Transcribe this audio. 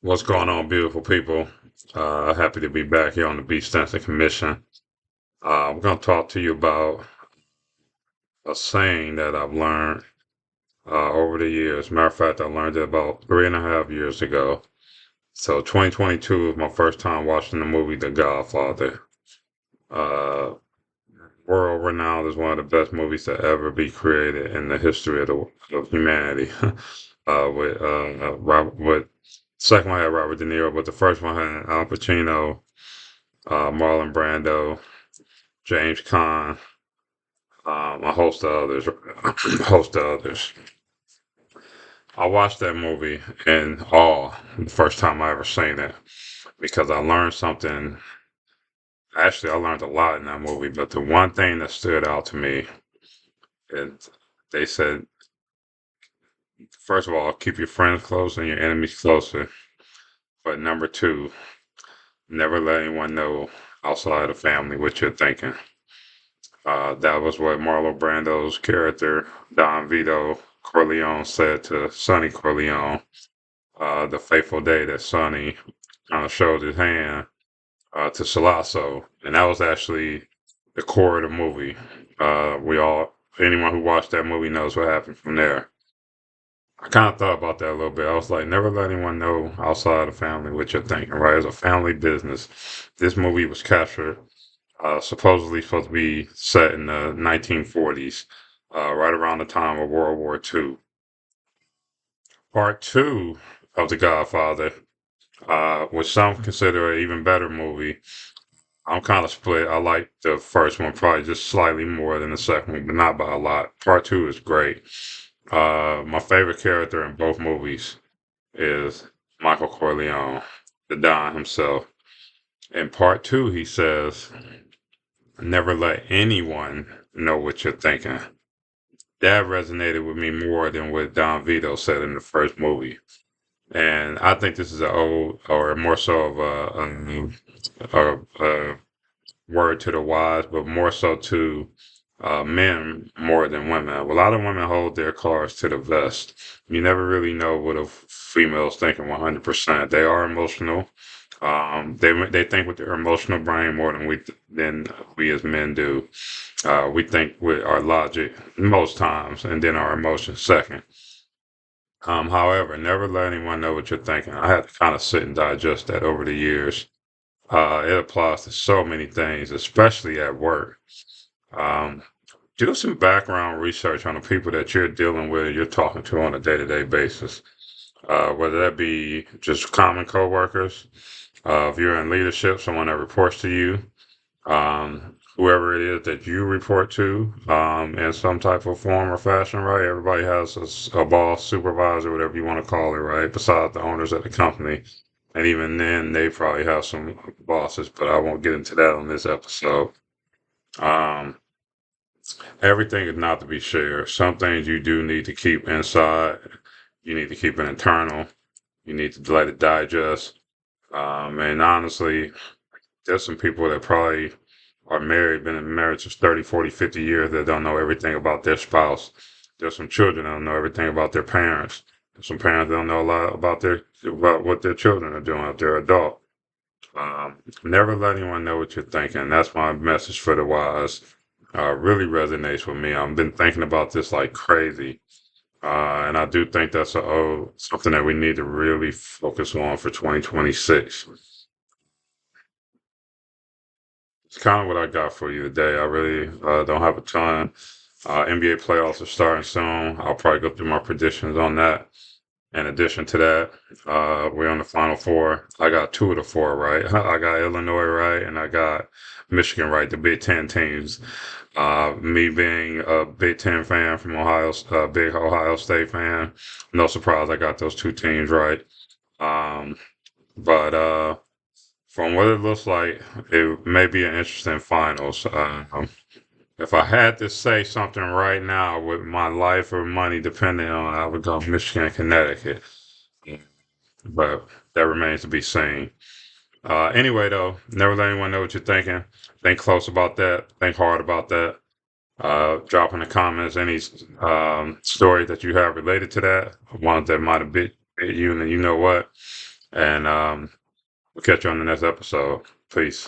What's going on, beautiful people? Happy to be back here on the Beach Dancing Commission. I'm going to talk to you about a saying that I've learned over the years. Matter of fact, I learned it about 3.5 years ago. So 2022 was my first time watching the movie The Godfather. Uh, World renowned as one of the best movies to ever be created in the history of humanity. With second one had Robert De Niro, but the first one had Al Pacino, Marlon Brando, James Caan, a host of others. host of others. I watched that movie in awe the first time I ever seen it because I learned something. Actually, I learned a lot in that movie, but the one thing that stood out to me is they said, first of all, keep your friends close and your enemies closer. But number two, never let anyone know outside of family what you're thinking. That was what Marlon Brando's character, Don Vito Corleone, said to Sonny Corleone the fateful day that Sonny showed his hand to Salasso. And that was actually the core of the movie. Anyone who watched that movie knows what happened from there. I kind of thought about that a little bit. I was like, never let anyone know outside of family what you're thinking, right? It's a family business. This movie was captured supposedly supposed to be set in the 1940s, right around the time of World War II. Part two of The Godfather, which some consider an even better movie. I'm kind of split. I like the first one probably just slightly more than the second one, but not by a lot. Part two is great. My favorite character in both movies is Michael Corleone, the Don himself. In part two, he says, never let anyone know what you're thinking. That resonated with me more than what Don Vito said in the first movie. And I think this is an old, or more so of a word to the wise, but more so to men more than women. A lot of women hold their cards to the vest. You never really know what a female's thinking 100%. They are emotional. They think with their emotional brain more than we as men do. We think with our logic most times, and then our emotions second. However, never let anyone know what you're thinking. I had to kind of sit and digest that over the years. It applies to so many things, especially at work. Um, do some background research on the people that you're dealing with, you're talking to on a day-to-day basis. Whether that be just common coworkers, if you're in leadership, someone that reports to you, whoever it is that you report to, in some type of form or fashion, right? Everybody has a boss, supervisor, whatever you want to call it, right? Besides the owners of the company. And even then, they probably have some bosses, but I won't get into that on this episode. Um, Everything is not to be shared. Some things you do need to keep inside. You need to keep it internal. You need to let it digest. And honestly, there's some people that probably are married, been in marriage for 30, 40, 50 years that don't know everything about their spouse. There's some children that don't know everything about their parents. There's some parents that don't know a lot about what their children are doing if they're adult. Never let anyone know what you're thinking. That's my message for the wise. Really resonates with me. I've been thinking about this like crazy. And I do think that's something that we need to really focus on for 2026. It's kind of what I got for you today. I really don't have a ton. NBA playoffs are starting soon. I'll probably go through my predictions on that. In addition to that, we're on the Final Four. I got two of the four right. I got Illinois right, and I got Michigan right, the Big Ten teams. Me being a Big Ten fan from Ohio, big Ohio State fan, no surprise I got those two teams right. Um, but from what it looks like, it may be an interesting finals. If I had to say something right now with my life or money depending on, I would go Michigan, Connecticut. But that remains to be seen. Anyway, though, never let anyone know what you're thinking. Think close about that. Think hard about that. Drop in the comments any story that you have related to that, one that might have bit you, and you know what. And we'll catch you on the next episode. Peace.